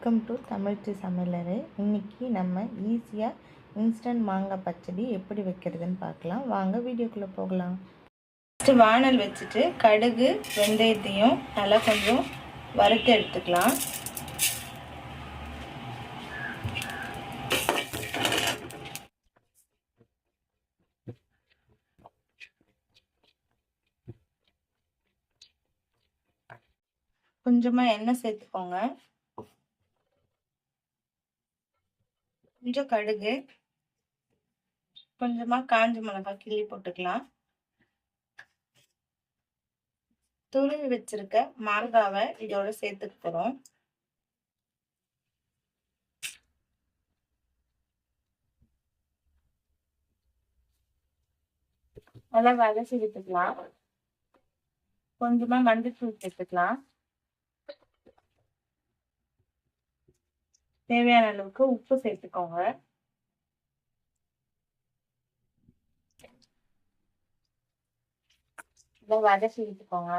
Welcome to தமிழ்ச்சி சமையலறை. இன்றைக்கி நம்ம ஈஸியாக இன்ஸ்டன்ட் மாங்காய் பச்சடி எப்படி வைக்கிறதுன்னு பார்க்கலாம். வாங்க வீடியோக்குள்ளே போகலாம். ஃபஸ்ட்டு வானல் வச்சுட்டு கடுகு வெந்தயத்தையும் நல்லா கொஞ்சம் வறுத்து எடுத்துக்கலாம். கொஞ்சமாக எண்ணெய் சேர்த்துக்கோங்க. கொஞ்சம் கடுகு, கொஞ்சமாக காஞ்ச மிளகாய் கிள்ளி போட்டுக்கலாம். துருவி வச்சிருக்க மாங்காவை இதோட சேர்த்துக்க போகிறோம். நல்லா வதக்கி விட்டுக்கலாம். கொஞ்சமாக மஞ்சள்தூள் சேர்த்துக்கலாம். தேவையான அளவுக்கு உப்பு சேர்த்துக்கோங்க. இதை வதக்கி விட்டுக்கோங்க.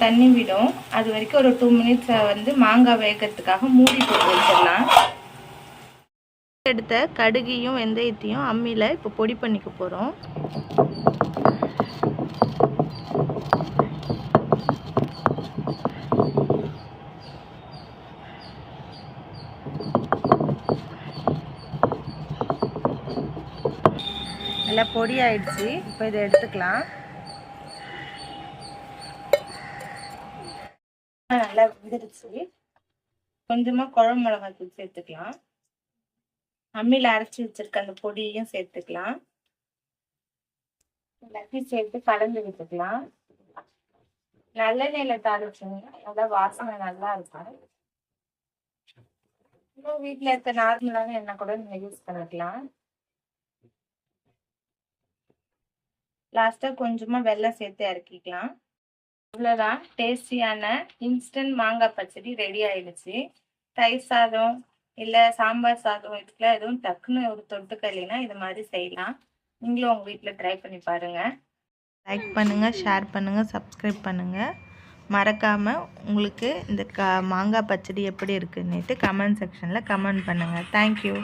தண்ணி விடும். அது வரைக்கும் ஒரு 2 மினிட்ஸ் மாங்காய் வேகிறதுக்காக மூடி போட்டு வச்சிடலாம். எடுத்த கடுகையும் வெந்தயத்தையும் அம்மியில் இப்போ பொடி பண்ணிக்க போகிறோம். நல்லா பொடி ஆயிடுச்சு. இப்போ இதை எடுத்துக்கலாம். நல்லா வெந்துடுச்சு. கொஞ்சமாக குழம்பு மிளகாய் தூள் சேர்த்துக்கலாம். அம்மியில் அரைச்சி வச்சிருக்க அந்த பொடியையும் சேர்த்துக்கலாம். எல்லாத்தையும் சேர்த்து கலந்து விட்டுக்கலாம். நல்லெண்ணெயில தாளிச்சுங்க, நல்லா வாசனை நல்லா இருக்கும். இன்னும் வீட்டில் இருக்க நார்மலான எண்ணெய் கூட நீங்க யூஸ் பண்ணிக்கலாம். லாஸ்டா கொஞ்சமா வெல்லம் சேர்த்து இறக்கிக்கலாம். இவ்வளவுதான், டேஸ்டியான இன்ஸ்டன்ட் மாங்காய் பச்சடி ரெடி ஆயிடுச்சு. தயிர் சாதம் இல்லை சாம்பார் சாதம் இதுக்கெல்லாம் எதுவும் டக்குன்னு ஒரு தொட்டுக்கல்லினா இது மாதிரி செய்யலாம். நீங்களும் உங்கள் வீட்டில் ட்ரை பண்ணி பாருங்கள். லைக் பண்ணுங்கள், ஷேர் பண்ணுங்கள், சப்ஸ்கிரைப் பண்ணுங்கள். மறக்காமல் உங்களுக்கு இந்த மாங்காய் பச்சடி எப்படி இருக்குன்னுட்டு கமெண்ட் செக்ஷனில் கமெண்ட் பண்ணுங்கள். தேங்க்யூ.